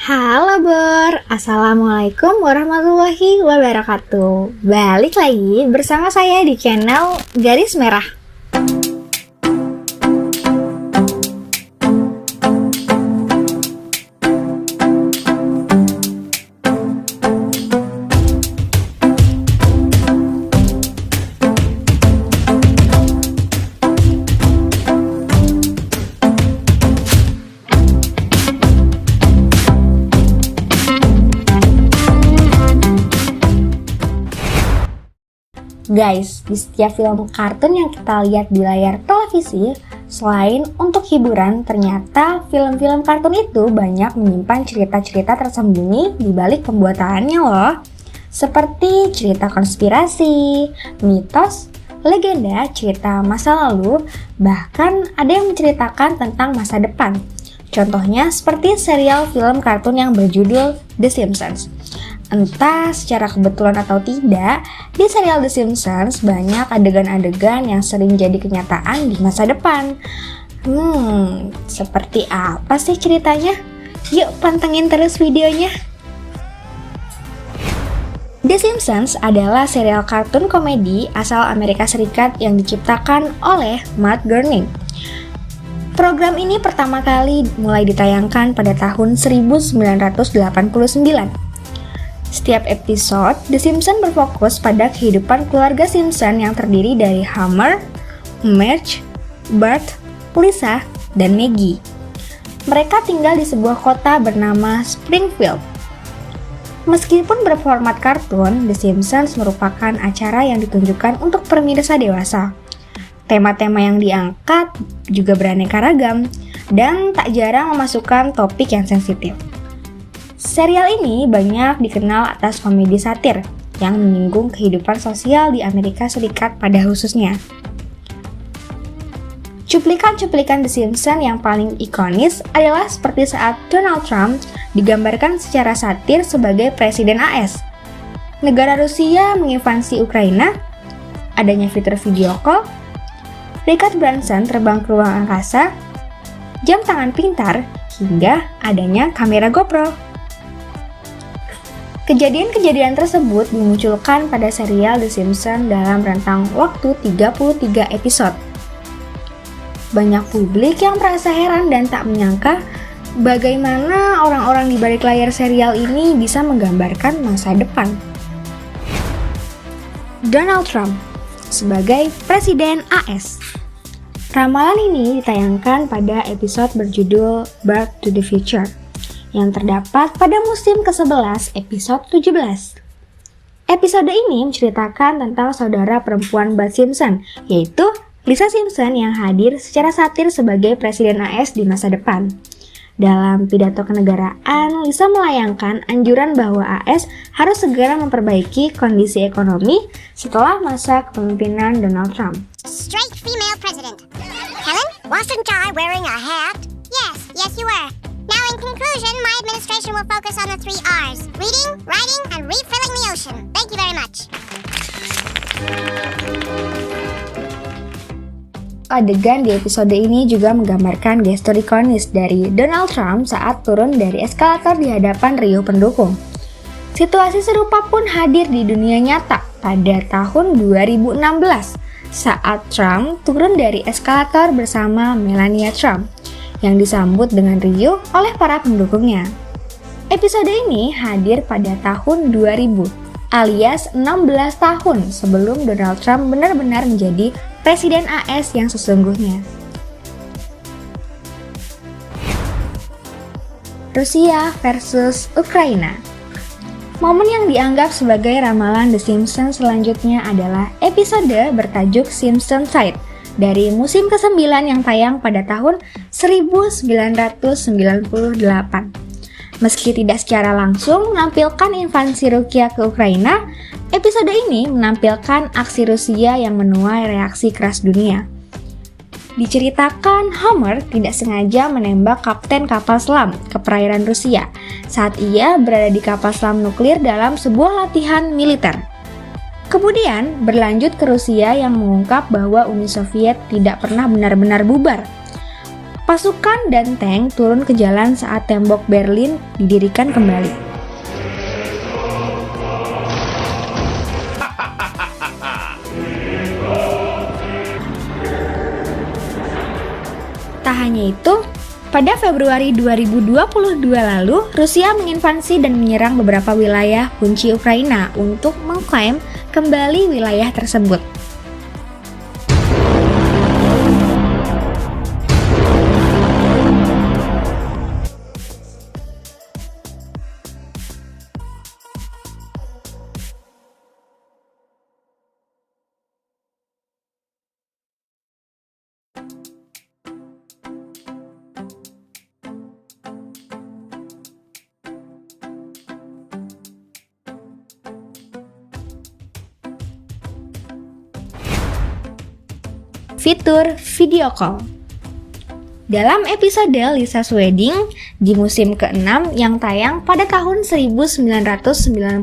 Halo Bor, Assalamualaikum warahmatullahi wabarakatuh. Balik lagi bersama saya di channel Garis Merah. Guys, di setiap film kartun yang kita lihat di layar televisi, selain untuk hiburan, ternyata film-film kartun itu banyak menyimpan cerita-cerita tersembunyi di balik pembuatannya loh. Seperti cerita konspirasi, mitos, legenda, cerita masa lalu, bahkan ada yang menceritakan tentang masa depan. Contohnya seperti serial film kartun yang berjudul The Simpsons. Entah secara kebetulan atau tidak, di serial The Simpsons banyak adegan-adegan yang sering jadi kenyataan di masa depan. Seperti apa sih ceritanya? Yuk pantengin terus videonya. The Simpsons adalah serial kartun komedi asal Amerika Serikat yang diciptakan oleh Matt Groening. Program ini pertama kali mulai ditayangkan pada tahun 1989. Setiap episode, The Simpsons berfokus pada kehidupan keluarga Simpson yang terdiri dari Homer, Marge, Bart, Lisa, dan Maggie. Mereka tinggal di sebuah kota bernama Springfield. Meskipun berformat kartun, The Simpsons merupakan acara yang ditunjukkan untuk pemirsa dewasa. Tema-tema yang diangkat juga beraneka ragam, dan tak jarang memasukkan topik yang sensitif. Serial ini banyak dikenal atas komedi satir yang menyinggung kehidupan sosial di Amerika Serikat pada khususnya. Cuplikan-cuplikan The Simpsons yang paling ikonis adalah seperti saat Donald Trump digambarkan secara satir sebagai Presiden AS, negara Rusia menginvasi Ukraina, adanya fitur video call, Richard Branson terbang ke ruang angkasa, jam tangan pintar, hingga adanya kamera GoPro. Kejadian-kejadian tersebut dimunculkan pada serial The Simpsons dalam rentang waktu 33 episode. Banyak publik yang merasa heran dan tak menyangka bagaimana orang-orang di balik layar serial ini bisa menggambarkan masa depan. Donald Trump sebagai Presiden AS. Ramalan ini ditayangkan pada episode berjudul Back to the Future yang terdapat pada musim ke-11 episode 17. Episode ini menceritakan tentang saudara perempuan Bart Simpson, yaitu Lisa Simpson yang hadir secara satir sebagai Presiden AS di masa depan. Dalam pidato kenegaraan, Lisa melayangkan anjuran bahwa AS harus segera memperbaiki kondisi ekonomi setelah masa kepemimpinan Donald Trump. Straight female president. Helen, wasn't I wearing a hat? Yes, you were. Now in conclusion, my administration will focus on the 3 R's. Reading, writing, and refilling the ocean. Thank you very much. Adegan di episode ini juga menggambarkan gestur ikonis dari Donald Trump saat turun dari eskalator di hadapan riuh pendukung. Situasi serupa pun hadir di dunia nyata pada tahun 2016 saat Trump turun dari eskalator bersama Melania Trump yang disambut dengan riuh oleh para pendukungnya. Episode ini hadir pada tahun 2000, alias 16 tahun sebelum Donald Trump benar-benar menjadi Presiden AS yang sesungguhnya. Rusia versus Ukraina. Momen yang dianggap sebagai ramalan The Simpsons selanjutnya adalah episode bertajuk Simpsons Side dari musim ke-9 yang tayang pada tahun 1998. Meski tidak secara langsung menampilkan invasi Rusia ke Ukraina, episode ini menampilkan aksi Rusia yang menuai reaksi keras dunia. Diceritakan Homer tidak sengaja menembak kapten kapal selam ke perairan Rusia saat ia berada di kapal selam nuklir dalam sebuah latihan militer. Kemudian berlanjut ke Rusia yang mengungkap bahwa Uni Soviet tidak pernah benar-benar bubar. Pasukan dan tank turun ke jalan saat tembok Berlin didirikan kembali. Tak hanya itu, pada Februari 2022 lalu, Rusia menginvasi dan menyerang beberapa wilayah kunci Ukraina untuk mengklaim kembali wilayah tersebut. Fitur video call. Dalam episode Lisa's Wedding di musim ke-6 yang tayang pada tahun 1995,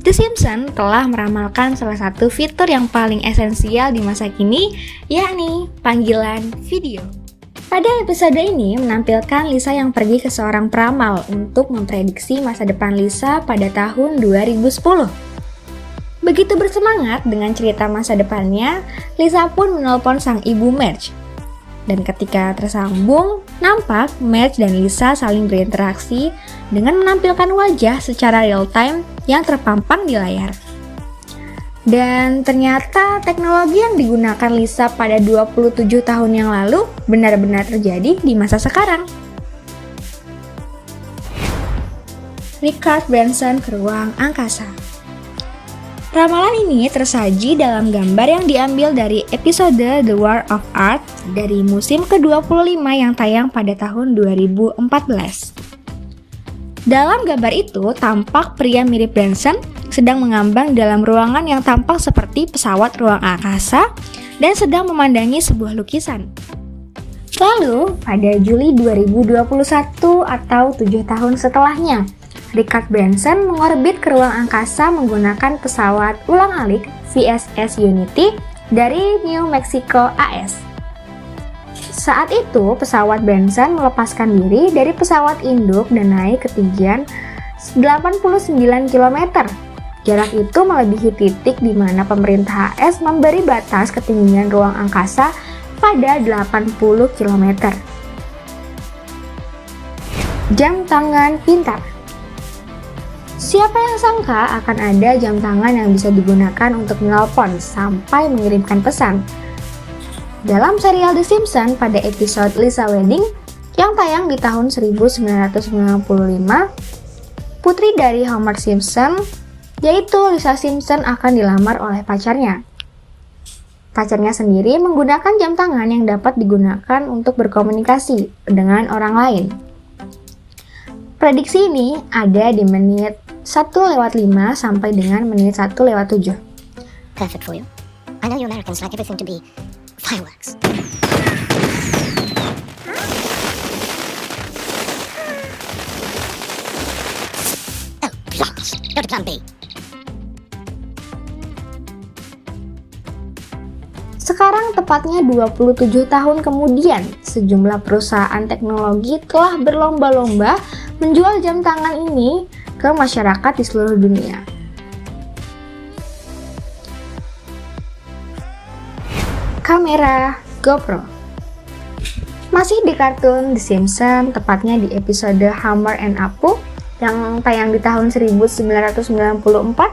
The Simpsons telah meramalkan salah satu fitur yang paling esensial di masa kini, yakni panggilan video. Pada episode ini menampilkan Lisa yang pergi ke seorang peramal untuk memprediksi masa depan Lisa pada tahun 2010. Begitu bersemangat dengan cerita masa depannya, Lisa pun menelpon sang ibu Marge. Dan ketika tersambung, nampak Marge dan Lisa saling berinteraksi dengan menampilkan wajah secara real-time yang terpampang di layar. Dan ternyata teknologi yang digunakan Lisa pada 27 tahun yang lalu benar-benar terjadi di masa sekarang. Richard Branson ke ruang angkasa. Ramalan ini tersaji dalam gambar yang diambil dari episode The War of Art dari musim ke-25 yang tayang pada tahun 2014. Dalam gambar itu, tampak pria mirip Branson sedang mengambang dalam ruangan yang tampak seperti pesawat ruang angkasa dan sedang memandangi sebuah lukisan. Lalu, pada Juli 2021 atau 7 tahun setelahnya, Richard Branson mengorbit ke ruang angkasa menggunakan pesawat ulang-alik VSS Unity dari New Mexico, AS. Saat itu, pesawat Branson melepaskan diri dari pesawat induk dan naik ketinggian 89 km. Jarak itu melebihi titik di mana pemerintah AS memberi batas ketinggian ruang angkasa pada 80 km. Jam tangan pintar. Siapa yang sangka akan ada jam tangan yang bisa digunakan untuk menelpon sampai mengirimkan pesan? Dalam serial The Simpsons pada episode Lisa's Wedding yang tayang di tahun 1995, putri dari Homer Simpson, yaitu Lisa Simpson, akan dilamar oleh pacarnya. Pacarnya sendiri menggunakan jam tangan yang dapat digunakan untuk berkomunikasi dengan orang lain. Prediksi ini ada di menit 1:05 sampai dengan menit 1:07. Perfect for you. I know you Americans like everything to be fireworks. Oh, please. Go to plan B. Sekarang tepatnya 27 tahun kemudian, sejumlah perusahaan teknologi telah berlomba-lomba menjual jam tangan ini ke masyarakat di seluruh dunia. Kamera GoPro. Masih di kartun The Simpsons, tepatnya di episode Homer and Apu yang tayang di tahun 1994,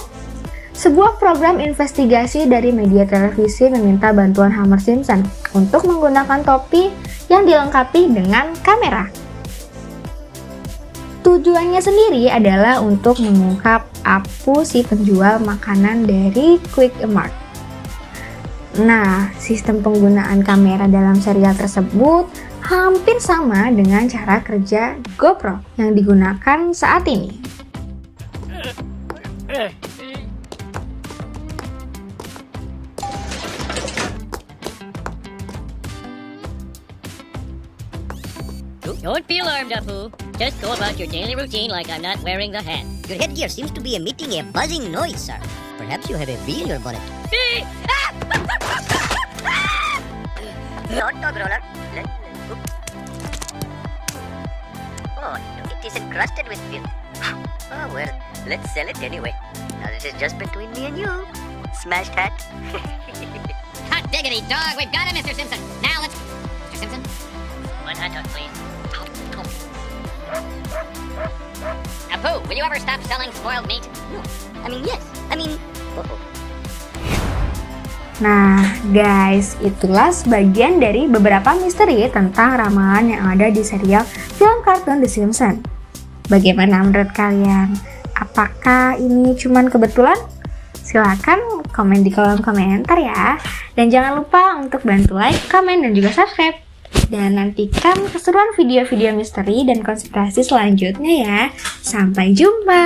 sebuah program investigasi dari media televisi meminta bantuan Homer Simpson untuk menggunakan topi yang dilengkapi dengan kamera. Tujuannya sendiri adalah untuk mengungkap Apu si penjual makanan dari Quick Mart. Nah, sistem penggunaan kamera dalam serial tersebut hampir sama dengan cara kerja GoPro yang digunakan saat ini. Don't be alarmed, Apu. Just go about your daily routine like I'm not wearing the hat. Your headgear seems to be emitting a buzzing noise, sir. Perhaps you have a bee in your bonnet. Bee! Not dog roller. is encrusted with filth. Oh well, let's sell it anyway. Now this is just between me and you. Smashed hat. Hot diggity dog, we've got it, Mr. Simpson. Now let's... Mr. Simpson? One hot dog, please. Apu, will you ever stop selling spoiled meat? No, I mean yes. Uh-oh. Nah, guys, itulah sebagian dari beberapa misteri tentang ramalan yang ada di serial film kartun The Simpsons. Bagaimana menurut kalian? Apakah ini cuman kebetulan? Silakan komen di kolom komentar ya. Dan jangan lupa untuk bantu like, komen, dan juga subscribe. Dan nantikan keseruan video-video misteri dan konspirasi selanjutnya ya. Sampai jumpa!